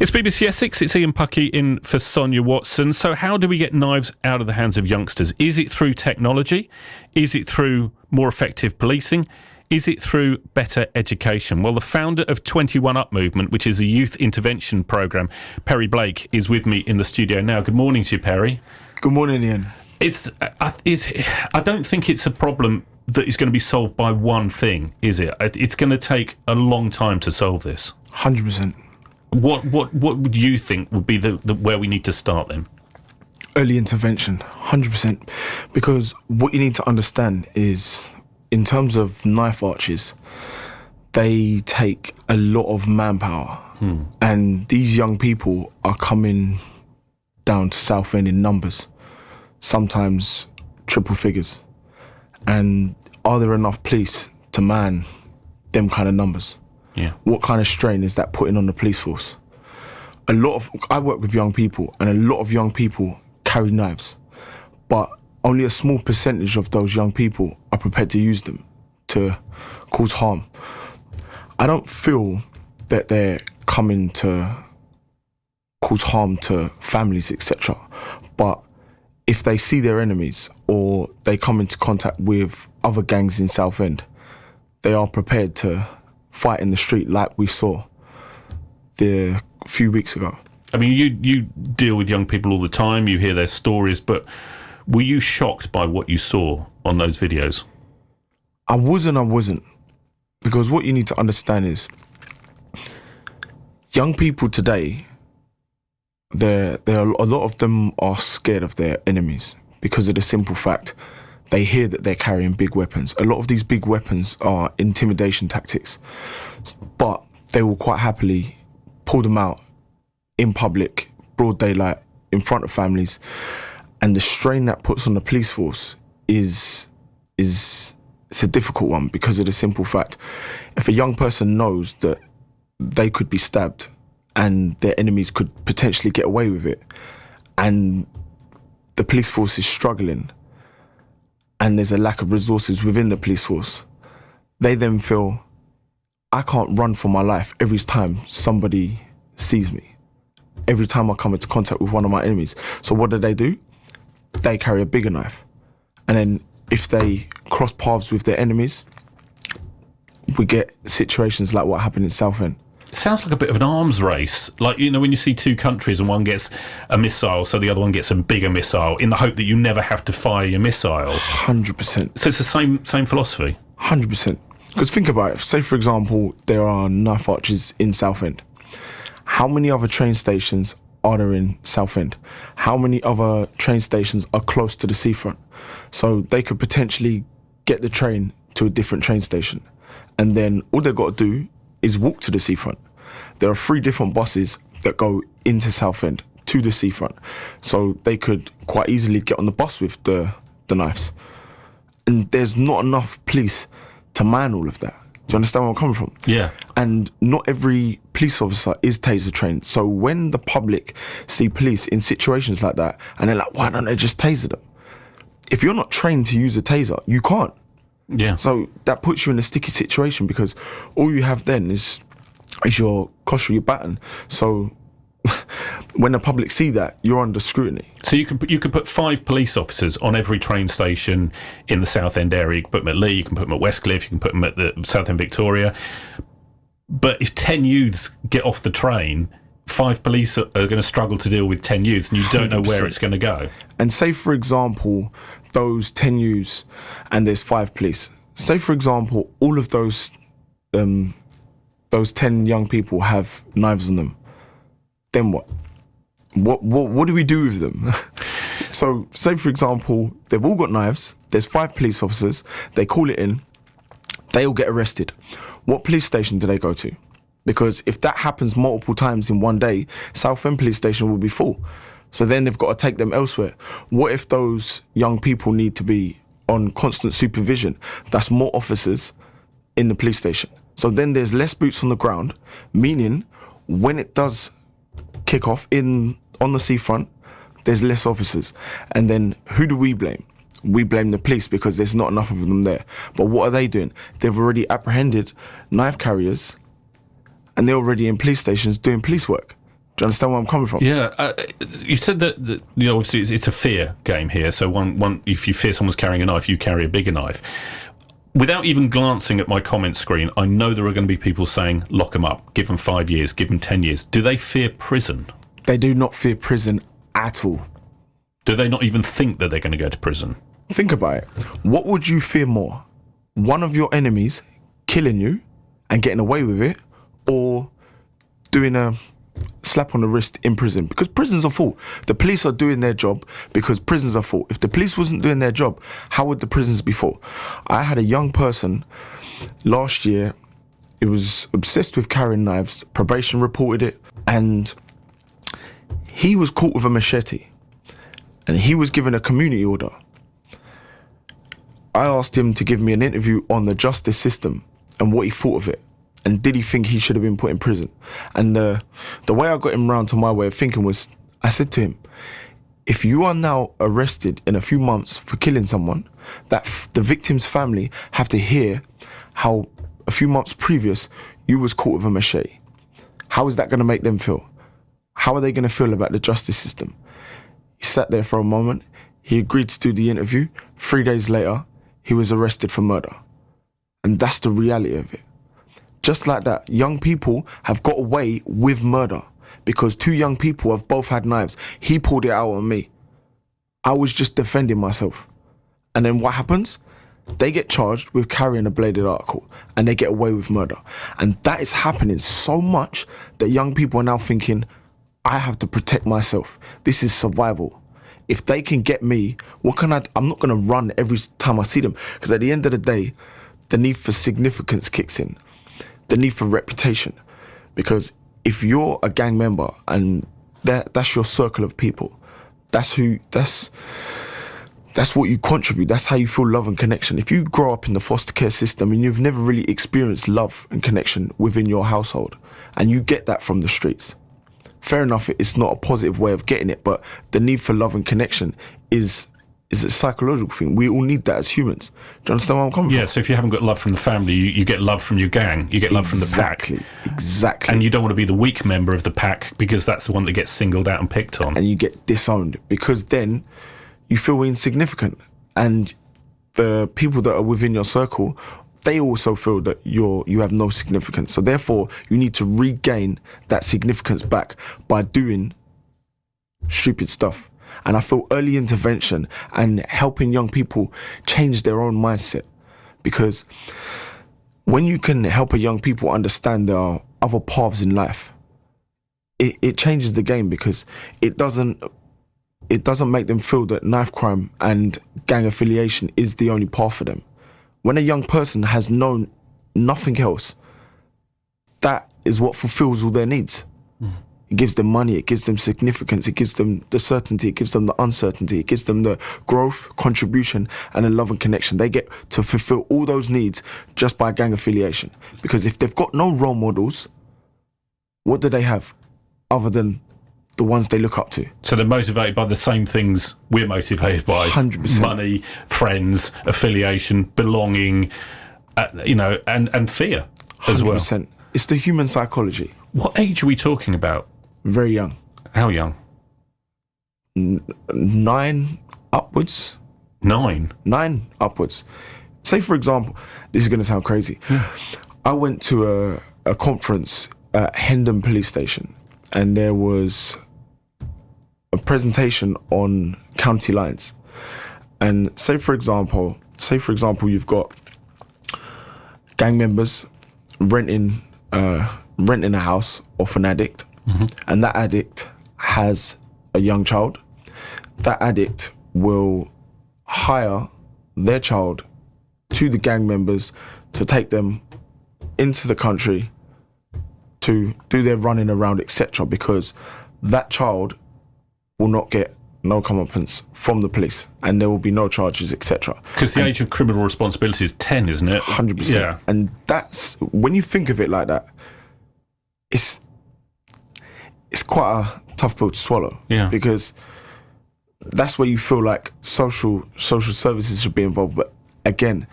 It's BBC Essex, it's Ian Puckey in for Sonia Watson. So how do we get knives out of the hands of youngsters? Is it through technology? Is it through more effective policing? Is it through better education? Well, the founder of 21 Up Movement, which is a youth intervention programme, Perry Blake, is with me in the studio now. Good morning to you, Perry. Good morning, Ian. I don't think it's a problem that is going to be solved by one thing, is it? It's going to take a long time to solve this. 100%. What would you think would be the where we need to start then? Early intervention, 100%. Because what you need to understand is, in terms of knife arches, they take a lot of manpower. And these young people are coming down to Southend in numbers, sometimes triple figures. And are there enough police to man them kind of numbers? Yeah. What kind of strain is that putting on the police force? I work with young people, and a lot of young people carry knives, but only a small percentage of those young people are prepared to use them to cause harm. I don't feel that they're coming to cause harm to families, etc. But if they see their enemies or they come into contact with other gangs in Southend, they are prepared to fight in the street like we saw a few weeks ago. I mean, you deal with young people all the time, you hear their stories, but were you shocked by what you saw on those videos? I wasn't. Because what you need to understand is, young people today, a lot of them are scared of their enemies because of the simple fact they hear that they're carrying big weapons. A lot of these big weapons are intimidation tactics, but they will quite happily pull them out in public, broad daylight, in front of families. And the strain that puts on the police force is it's a difficult one because of the simple fact, if a young person knows that they could be stabbed and their enemies could potentially get away with it, and the police force is struggling, and there's a lack of resources within the police force, they then feel, I can't run for my life every time somebody sees me, every time I come into contact with one of my enemies. So what do? They carry a bigger knife. And then if they cross paths with their enemies, we get situations like what happened in Southend. It sounds like a bit of an arms race. Like, you know, when you see two countries and one gets a missile, so the other one gets a bigger missile, in the hope that you never have to fire your missile. 100%. So it's the same philosophy? 100%. Because think about it. Say, for example, there are knife arches in Southend. How many other train stations are there in Southend? How many other train stations are close to the seafront? So they could potentially get the train to a different train station, and then all they've got to do is walk to the seafront. There are 3 different buses that go into Southend to the seafront, so they could quite easily get on the bus with the knives. And there's not enough police to man all of that. Do you understand where I'm coming from? Yeah. And not every police officer is taser trained. So when the public see police in situations like that, and they're like, why don't they just taser them? If you're not trained to use a taser, you can't. Yeah. So that puts you in a sticky situation because all you have then is your kosh or your baton. So when the public see that, you're under scrutiny. So you can put 5 police officers on every train station in the Southend area. You can put them at Lee, you can put them at Westcliff, you can put them at the Southend Victoria. But if 10 youths get off the train, 5 police are going to struggle to deal with 10 youths, and you don't know where it's going to go. And say, for example, those 10 youths and there's 5 police. Say, for example, all of those 10 young people have knives on them. Then what? What do we do with them? So, say, for example, they've all got knives, there's 5 police officers, they call it in, they all get arrested. What police station do they go to? Because if that happens multiple times in one day, Southend police station will be full. So then they've got to take them elsewhere. What if those young people need to be on constant supervision? That's more officers in the police station. So then there's less boots on the ground, meaning when it does kick off on the seafront, there's less officers. And then who do we blame? We blame the police because there's not enough of them there. But what are they doing? They've already apprehended knife carriers and they're already in police stations doing police work. Do you understand where I'm coming from? Yeah, you said that obviously it's a fear game here. So one, if you fear someone's carrying a knife, you carry a bigger knife. Without even glancing at my comment screen, I know there are going to be people saying, lock them up, give them 5 years, give them 10 years. Do they fear prison? They do not fear prison at all. Do they not even think that they're going to go to prison? Think about it. What would you fear more? One of your enemies killing you and getting away with it, or doing a slap on the wrist in prison? Because prisons are full. The police are doing their job because prisons are full. If the police wasn't doing their job, how would the prisons be full? I had a young person last year, he was obsessed with carrying knives. Probation reported it, and he was caught with a machete, and he was given a community order. I asked him to give me an interview on the justice system and what he thought of it. And did he think he should have been put in prison? And the way I got him round to my way of thinking was, I said to him, if you are now arrested in a few months for killing someone, that the victim's family have to hear how a few months previous you was caught with a machete. How is that going to make them feel? How are they going to feel about the justice system? He sat there for a moment. He agreed to do the interview. 3 days later, he was arrested for murder. And that's the reality of it. Just like that, young people have got away with murder because two young people have both had knives. He pulled it out on me. I was just defending myself. And then what happens? They get charged with carrying a bladed article and they get away with murder. And that is happening so much that young people are now thinking, I have to protect myself. This is survival. If they can get me, what can I do? I'm not going to run every time I see them, because at the end of the day, the need for significance kicks in. The need for reputation, because if you're a gang member and that's your circle of people, that's what you contribute. That's how you feel love and connection. If you grow up in the foster care system and you've never really experienced love and connection within your household, and you get that from the streets, fair enough, it's not a positive way of getting it, but the need for love and connection is a psychological thing. We all need that as humans. Do you understand where I'm coming from? Yeah, so if you haven't got love from the family, you get love from your gang, you get love from the pack. Exactly. And you don't want to be the weak member of the pack because that's the one that gets singled out and picked on. And you get disowned because then you feel insignificant. And the people that are within your circle, they also feel that you have no significance. So therefore, you need to regain that significance back by doing stupid stuff. And I feel early intervention and helping young people change their own mindset, because when you can help a young people understand there are other paths in life, it changes the game, because it doesn't make them feel that knife crime and gang affiliation is the only path for them. When a young person has known nothing else, that is what fulfills all their needs. It gives them money, it gives them significance, it gives them the certainty, it gives them the uncertainty, it gives them the growth, contribution, and the love and connection. They get to fulfill all those needs just by gang affiliation. Because if they've got no role models, what do they have other than the ones they look up to? So they're motivated by the same things we're motivated by. 100%. Money, friends, affiliation, belonging, and fear as 100%. well. It's the human psychology. What age are we talking about? Very young. How young? 9 upwards. 9? 9 upwards. Say, for example, this is going to sound crazy. Yeah. I went to a conference at Hendon Police Station, and there was a presentation on county lines. And say for example, you've got gang members renting a house off an addict, and that addict has a young child. That addict will hire their child to the gang members to take them into the country to do their running around, etc., because that child will not get no comeuppance from the police, and there will be no charges, etc. Because the age of criminal responsibility is 10, isn't it? 100%. Yeah. And that's, when you think of it like that, it's quite a tough pill to swallow. Yeah. Because that's where you feel like social services should be involved. But again,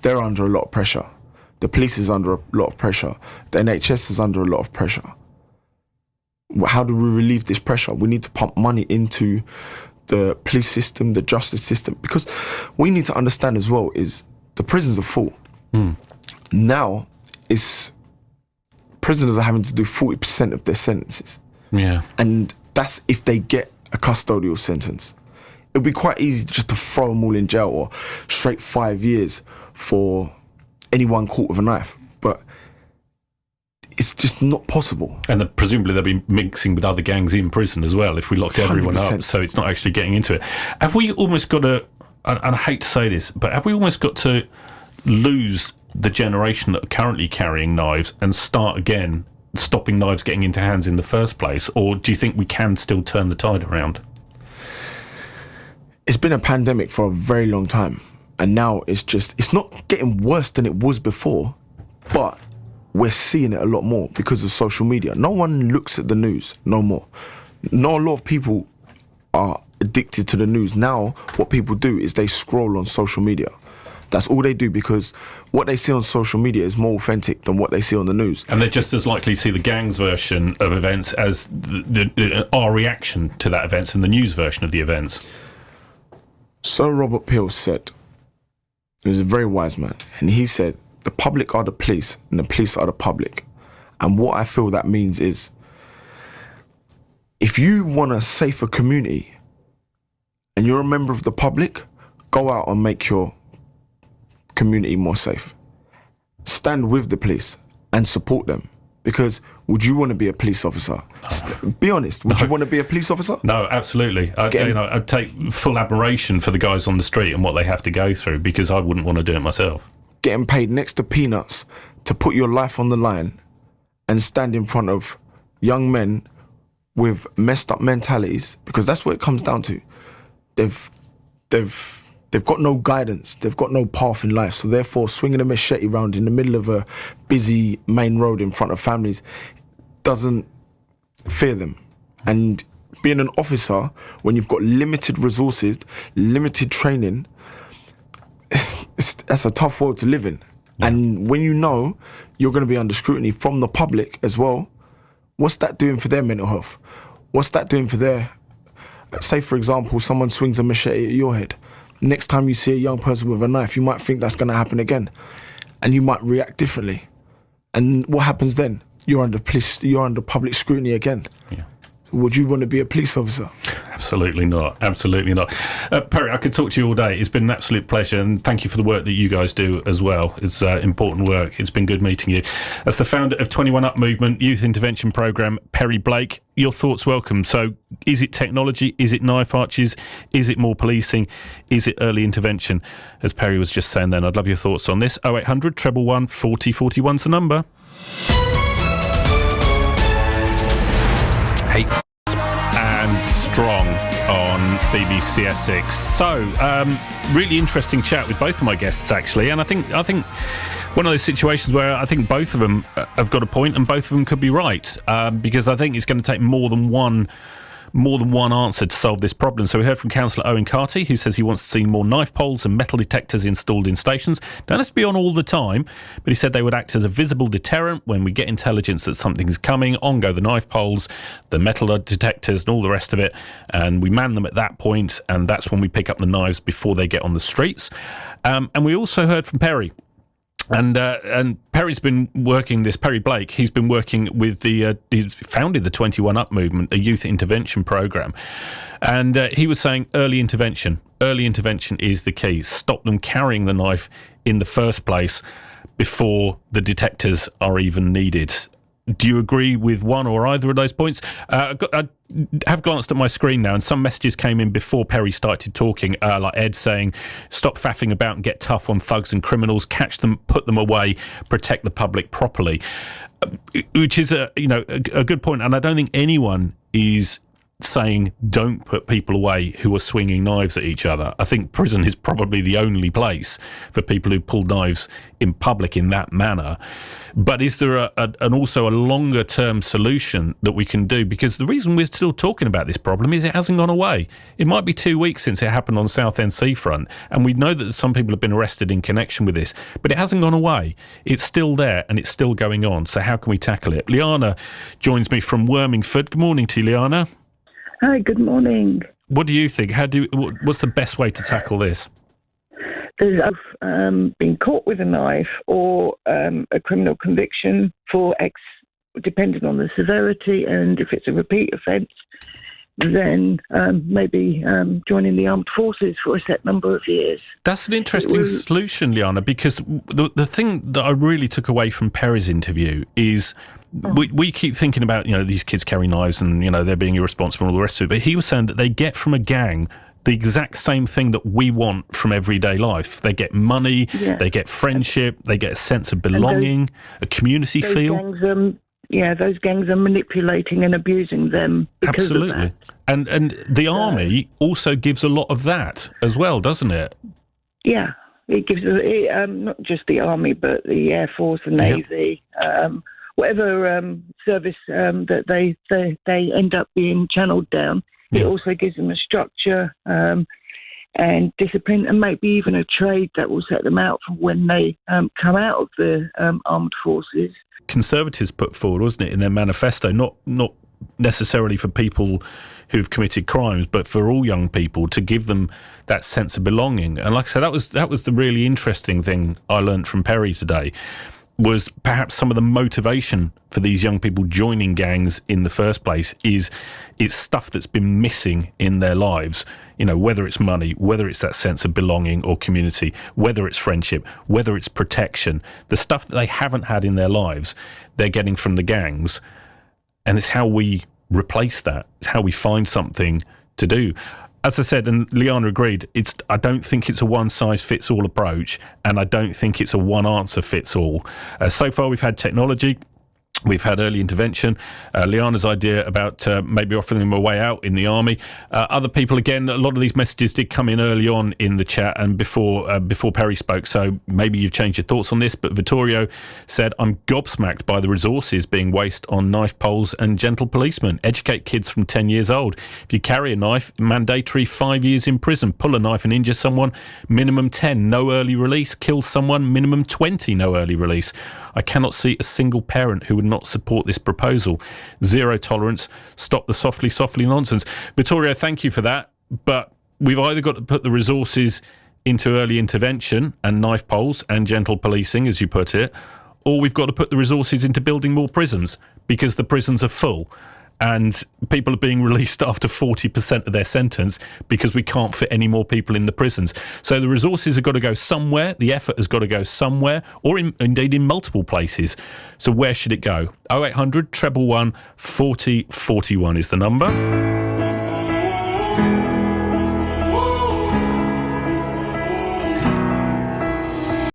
they're under a lot of pressure. The police is under a lot of pressure. The NHS is under a lot of pressure. How do we relieve this pressure? We need to pump money into the police system, the justice system, because what we need to understand as well is the prisons are full. Now, prisoners are having to do 40% of their sentences. Yeah. And that's if they get a custodial sentence. It'd be quite easy just to throw them all in jail or straight 5 years for anyone caught with a knife. But it's just not possible. And presumably they'll be mixing with other gangs in prison as well if we locked everyone 100%. up, so it's not actually getting into it. Have we almost got to, and I hate to say this, but have we almost got to lose the generation that are currently carrying knives and start again stopping knives getting into hands in the first place? Or do you think we can still turn the tide around? It's been a pandemic for a very long time, and now it's not getting worse than it was before, but we're seeing it a lot more because of social media. No one looks at the news no more. Not a lot of people are addicted to the news. Now what people do is they scroll on social media. That's all they do, because what they see on social media is more authentic than what they see on the news. And they're just as likely to see the gangs version of events as our reaction to that events and the news version of the events. Sir Robert Peel said, he was a very wise man, and he said, the public are the police and the police are the public. And what I feel that means is, if you want a safer community and you're a member of the public, go out and make your community more safe. Stand with the police and support them. Because would you want to be a police officer? Be honest. Would you want to be a police officer? No, absolutely. I'd take full admiration for the guys on the street and what they have to go through, because I wouldn't want to do it myself. Getting paid next to peanuts to put your life on the line and stand in front of young men with messed up mentalities, because that's what it comes down to. They've got no guidance. They've got no path in life. So therefore, swinging a machete around in the middle of a busy main road in front of families doesn't fear them. And being an officer, when you've got limited resources, limited training, that's a tough world to live in. Yeah. And when you know you're going to be under scrutiny from the public as well, what's that doing for their mental health? What's that doing for their... Say, for example, someone swings a machete at your head. Next time you see a young person with a knife, you might think that's going to happen again. And you might react differently. And what happens then? You're under public scrutiny again. Yeah. Would you want to be a police officer? Absolutely not. Absolutely not. Perry, I could talk to you all day. It's been an absolute pleasure, and thank you for the work that you guys do as well. It's important work. It's been good meeting you. As the founder of 21 Up Movement Youth Intervention Programme, Perry Blake, your thoughts welcome. So is it technology? Is it knife arches? Is it more policing? Is it early intervention? As Perry was just saying then, I'd love your thoughts on this. 0800 111 40 41's the number. Hey, and strong on BBC Essex. So, really interesting chat with both of my guests, actually. And I think one of those situations where I think both of them have got a point and both of them could be right, because I think it's going to take more than one answer to solve this problem. So we heard from Councillor Owen Carty, who says he wants to see more knife poles and metal detectors installed in stations. Don't have to be on all the time, but he said they would act as a visible deterrent when we get intelligence that something is coming. On go the knife poles, the metal detectors and all the rest of it, and we man them at that point, and that's when we pick up the knives before they get on the streets. And we also heard from Perry. And Perry's been working this, Perry Blake, he's been working with he's founded the 21 Up Movement, a youth intervention programme. And he was saying early intervention is the key. Stop them carrying the knife in the first place before the detectors are even needed. Do you agree with one or either of those points? I have glanced at my screen now, and some messages came in before Perry started talking, like Ed saying, stop faffing about and get tough on thugs and criminals, catch them, put them away, protect the public properly, which is a good point. And I don't think anyone is saying don't put people away who are swinging knives at each other. I think prison is probably the only place for people who pull knives in public in that manner. But is there also a longer term solution that we can do? Because the reason we're still talking about this problem is it hasn't gone away. It might be 2 weeks since it happened on Southend seafront, and we know that some people have been arrested in connection with this, but it hasn't gone away. It's still there and it's still going on. So how can we tackle it? Liana joins me from Wormingford. Good morning to you, Liana. Hi, good morning. What do you think? What's the best way to tackle this? There's been caught with a knife or a criminal conviction for depending on the severity, and if it's a repeat offence, then maybe joining the armed forces for a set number of years. That's an interesting solution, Liana, because the thing that I really took away from Perry's interview is we keep thinking about, these kids carry knives and, they're being irresponsible and all the rest of it, but he was saying that they get from a gang the exact same thing that we want from everyday life. They get money, they get friendship, they get a sense of belonging, a community feel. Those gangs are manipulating and abusing them because of that. And the army also gives a lot of that as well, doesn't it? Yeah, it gives not just the army, but the Air Force, the Navy, whatever service that they end up being channeled down. It also gives them a structure and discipline, and maybe even a trade that will set them out for when they come out of the armed forces. Conservatives put forward, wasn't it, in their manifesto, not necessarily for people who've committed crimes, but for all young people, to give them that sense of belonging. And like I said, that was the really interesting thing I learned from Perry today, was perhaps some of the motivation for these young people joining gangs in the first place is it's stuff that's been missing in their lives. Whether it's money, whether it's that sense of belonging or community, whether it's friendship, whether it's protection, the stuff that they haven't had in their lives, they're getting from the gangs. And it's how we replace that. It's how we find something to do. As I said, and Liana agreed, I don't think it's a one-size-fits-all approach, and I don't think it's a one-answer-fits-all. So far, we've had technology. We've had early intervention. Liana's idea about maybe offering them a way out in the army. Other people, again, a lot of these messages did come in early on in the chat and before Perry spoke, so maybe you've changed your thoughts on this. But Vittorio said, I'm gobsmacked by the resources being wasted on knife poles and gentle policemen. Educate kids from 10 years old. If you carry a knife, mandatory 5 years in prison. Pull a knife and injure someone, minimum 10. No early release. Kill someone, minimum 20. No early release. I cannot see a single parent who would not support this proposal. Zero tolerance. Stop the softly nonsense. Vittorio, thank you for that. But we've either got to put the resources into early intervention and knife poles and gentle policing, as you put it, or we've got to put the resources into building more prisons, because the prisons are full. And people are being released after 40% of their sentence because we can't fit any more people in the prisons. So the resources have got to go somewhere. The effort has got to go somewhere, or indeed in multiple places. So where should it go? 0800 111 40 41 is the number.